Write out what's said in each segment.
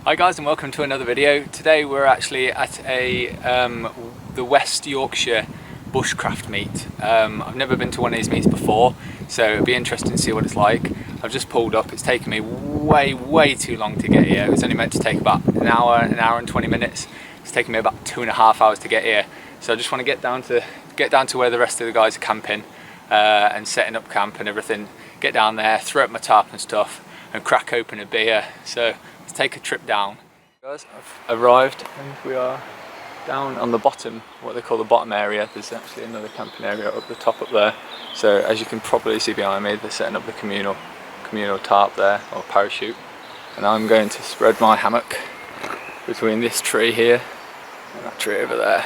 Hi guys, and welcome to another video. Today we're actually at the West Yorkshire bushcraft meet. I've never been to one of these meets before, so it'll be interesting to see what it's like. I've just pulled up. It's taken me way too long to get here. It was only meant to take about an hour and 20 minutes. It's taken me about 2.5 hours to get here. So I just want to get down to where the rest of the guys are camping and setting up camp and everything. Get down there, throw up my tarp and stuff, and crack open a beer. So let's take a trip down. Guys, I've arrived and we are down on the bottom, what they call the bottom area. There's actually another camping area up the top up there. So as you can probably see behind me, they're setting up the communal tarp there, or parachute. And I'm going to spread my hammock between this tree here and that tree over there.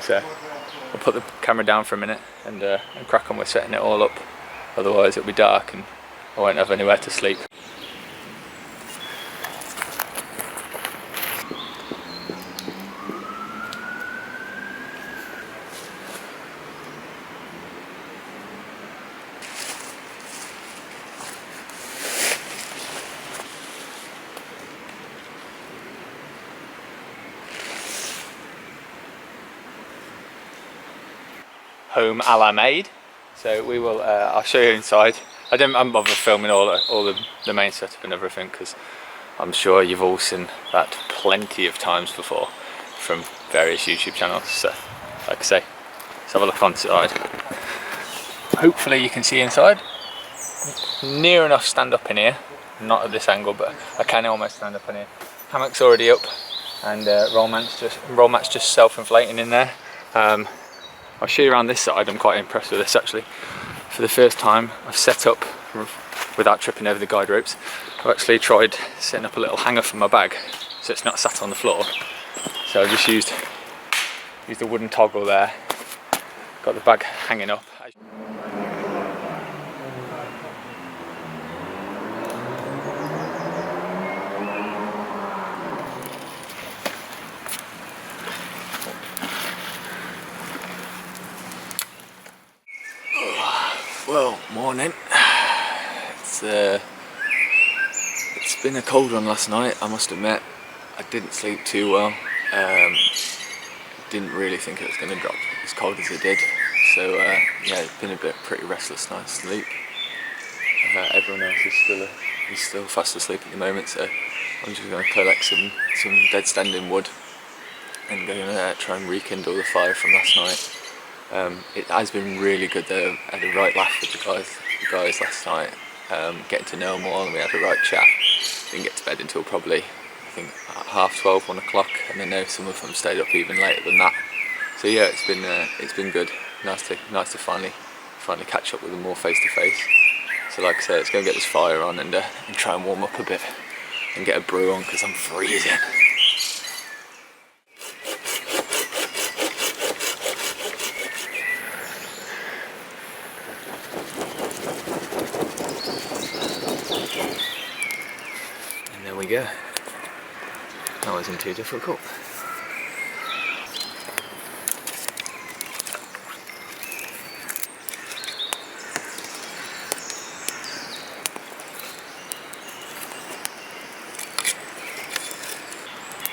So I'll put the camera down for a minute and crack on with setting it all up. Otherwise it'll be dark and I won't have anywhere to sleep. Home a la made. So we will, I'll show you inside. I didn't bother filming all the main setup and everything because I'm sure you've all seen that plenty of times before from various YouTube channels. So like I say, let's have a look inside. Hopefully you can see inside. Near enough stand up in here, not at this angle, but I can almost stand up in here. Hammock's already up and roll mat's just self-inflating in there. I'll show you around this side. I'm quite impressed with this actually. For the first time I've set up without tripping over the guide ropes. I've actually tried setting up a little hanger for my bag so it's not sat on the floor. So I've just used the wooden toggle there. Got the bag hanging up. Well, morning. It's been a cold one last night, I must admit. I didn't sleep too well. Didn't really think it was going to drop as cold as it did. So yeah, it's been a pretty restless night's sleep. Everyone else is still fast asleep at the moment, so I'm just going to collect some dead standing wood and going to try and rekindle the fire from last night. It has been really good though. I had a right laugh with the guys last night, getting to know them all, and we had a right chat. Didn't get to bed until probably, I think, 12:30, 1 o'clock, and I know some of them stayed up even later than that. So yeah, it's been good. Nice to finally catch up with them more face to face. So like I say, let's go and get this fire on and try and warm up a bit and get a brew on because I'm freezing. There we go. That wasn't too difficult.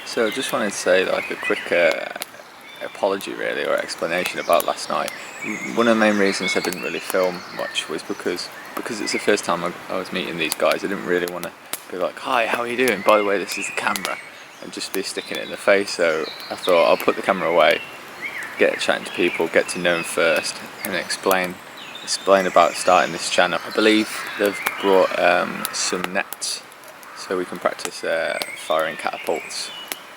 So I just wanted to say like a quick apology really, or explanation about last night. One of the main reasons I didn't really film much was because it's the first time I was meeting these guys. I didn't really want to be like, hi, how are you doing? By the way, this is the camera, and just be sticking it in the face. So I thought I'll put the camera away, get chatting to people, get to know them first, and explain about starting this channel. I believe they've brought some nets so we can practice firing catapults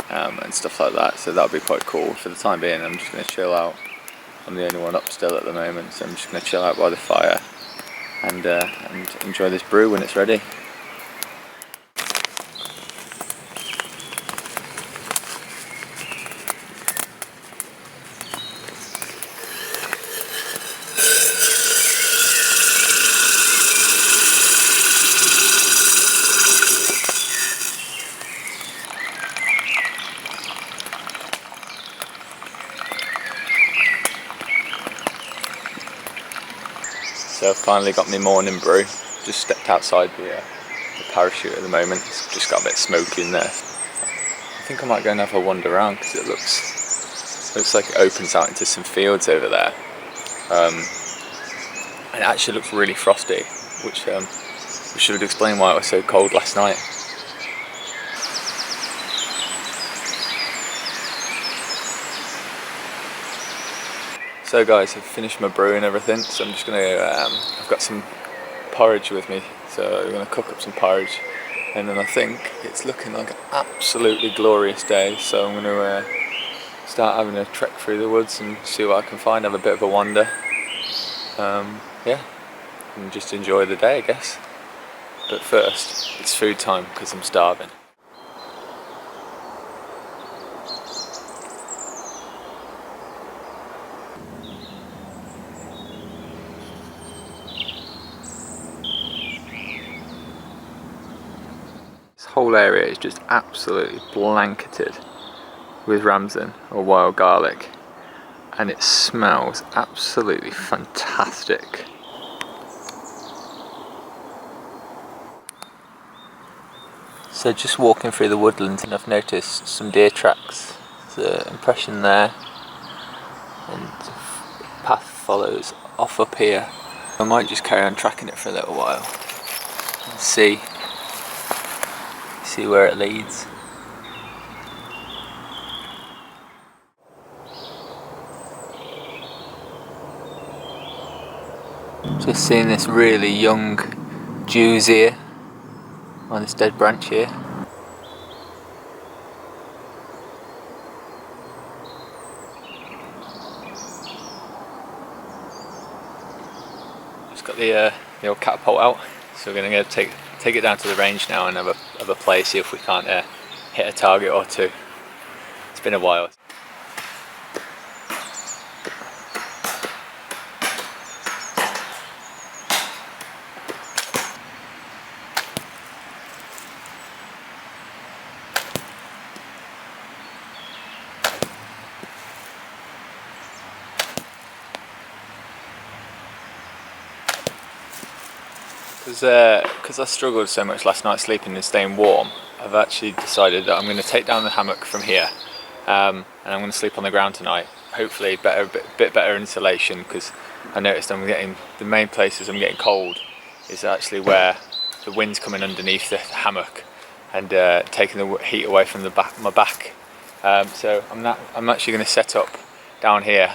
and stuff like that. So that'll be quite cool. For the time being, I'm just going to chill out. I'm the only one up still at the moment, so I'm just going to chill out by the fire and enjoy this brew when it's ready. So I've finally got my morning brew. Just stepped outside the the parachute at the moment. It's just got a bit of smoke in there. I think I might go and have a wander around because it looks like it opens out into some fields over there. And it actually looks really frosty, which would explain why it was so cold last night. So guys, I've finished my brew and everything, so I'm just gonna I've got some porridge with me, so I'm gonna cook up some porridge, and then I think it's looking like an absolutely glorious day, so I'm gonna start having a trek through the woods and see what I can find, have a bit of a wander, yeah, and just enjoy the day, I guess. But first, it's food time because I'm starving. This whole area is just absolutely blanketed with ramson or wild garlic, and it smells absolutely fantastic. So just walking through the woodlands, and I've noticed some deer tracks. There's an impression there, and the path follows off up here. I might just carry on tracking it for a little while and see where it leads. Just seeing this really young Jew's ear on this dead branch here. Just got the old catapult out, so we're going to go take it down to the range now and have a play, see if we can't hit a target or two. It's been a while. Because I struggled so much last night sleeping and staying warm, I've actually decided that I'm going to take down the hammock from here, and I'm going to sleep on the ground tonight. Hopefully bit better insulation, because I noticed the main places I'm getting cold is actually where the wind's coming underneath the hammock and taking the heat away from my back. So I'm actually going to set up down here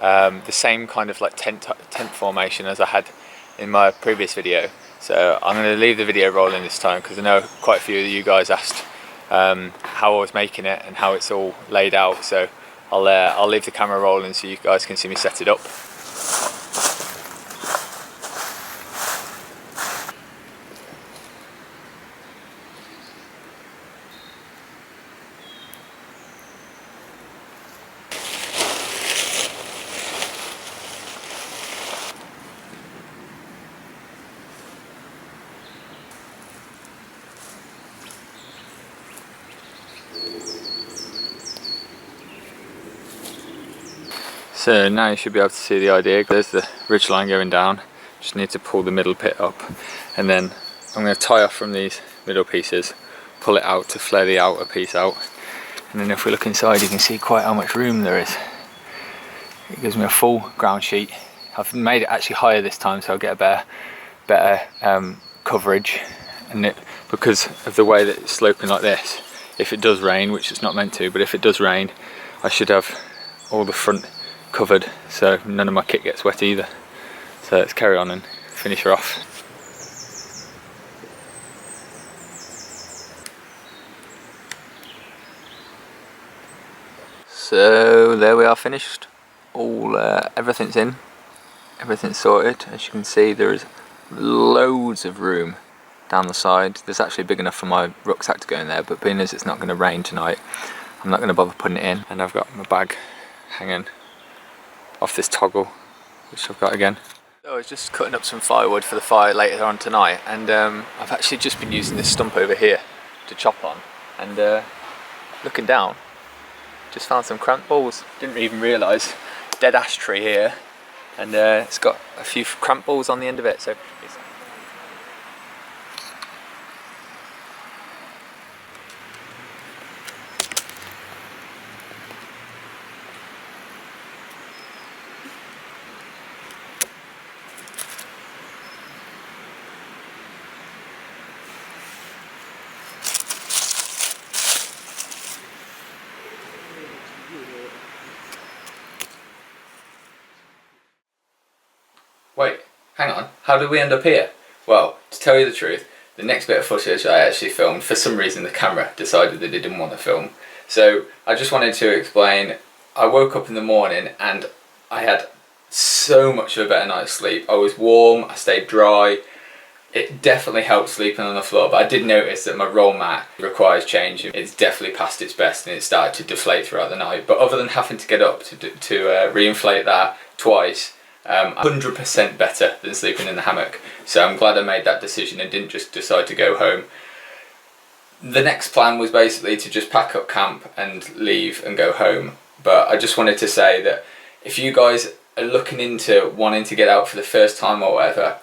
the same kind of like tent formation as I had in my previous video. So I'm going to leave the video rolling this time because I know quite a few of you guys asked how I was making it and how it's all laid out. So I'll leave the camera rolling so you guys can see me set it up. So now you should be able to see the idea. There's the ridgeline going down. Just need to pull the middle pit up, and then I'm going to tie off from these middle pieces, pull it out to flare the outer piece out, and then if we look inside you can see quite how much room there is. It gives me a full ground sheet. I've made it actually higher this time so I'll get a better coverage, and because of the way that it's sloping like this, if it does rain, which it's not meant to, but if it does rain I should have all the front covered so none of my kit gets wet either. So let's carry on and finish her off. So there we are, finished. All everything's in, everything's sorted. As you can see, there is loads of room down the side. There's actually big enough for my rucksack to go in there, but being as it's not going to rain tonight, I'm not going to bother putting it in. And I've got my bag hanging off this toggle, which I've got again. So I was just cutting up some firewood for the fire later on tonight, and I've actually just been using this stump over here to chop on, and looking down, just found some cramp balls. Didn't even realise. Dead ash tree here, and it's got a few cramp balls on the end of it. So hang on, how did we end up here? Well, to tell you the truth, the next bit of footage I actually filmed, for some reason the camera decided that it didn't want to film. So I just wanted to explain, I woke up in the morning and I had so much of a better night's sleep. I was warm, I stayed dry. It definitely helped sleeping on the floor, but I did notice that my roll mat requires changing. It's definitely past its best and it started to deflate throughout the night. But other than having to get up to reinflate that twice, 100% better than sleeping in the hammock. So I'm glad I made that decision and didn't just decide to go home. The next plan was basically to just pack up camp and leave and go home. But I just wanted to say that if you guys are looking into wanting to get out for the first time or whatever,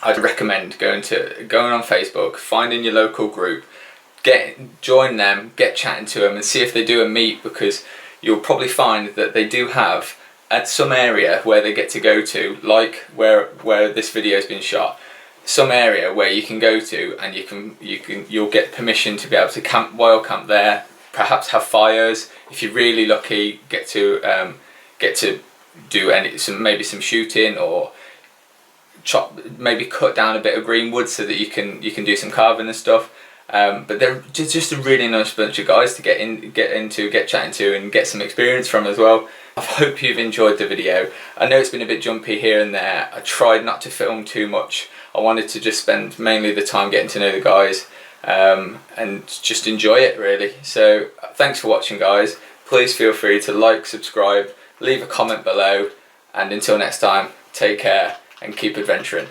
I'd recommend going on Facebook, finding your local group, join them, get chatting to them and see if they do a meet, because you'll probably find that they do have at some area where they get to go to, like where this video has been shot, some area where you can go to and you'll get permission to be able to wild camp there, perhaps have fires. If you're really lucky, get to do maybe some shooting, or maybe cut down a bit of green wood so that you can do some carving and stuff. But they're just a really nice bunch of guys to get chatting to and get some experience from as well. I hope you've enjoyed the video. I know it's been a bit jumpy here and there. I tried not to film too much. I wanted to just spend mainly the time getting to know the guys and just enjoy it really. So thanks for watching guys. Please feel free to like, subscribe, leave a comment below, and until next time, take care and keep adventuring.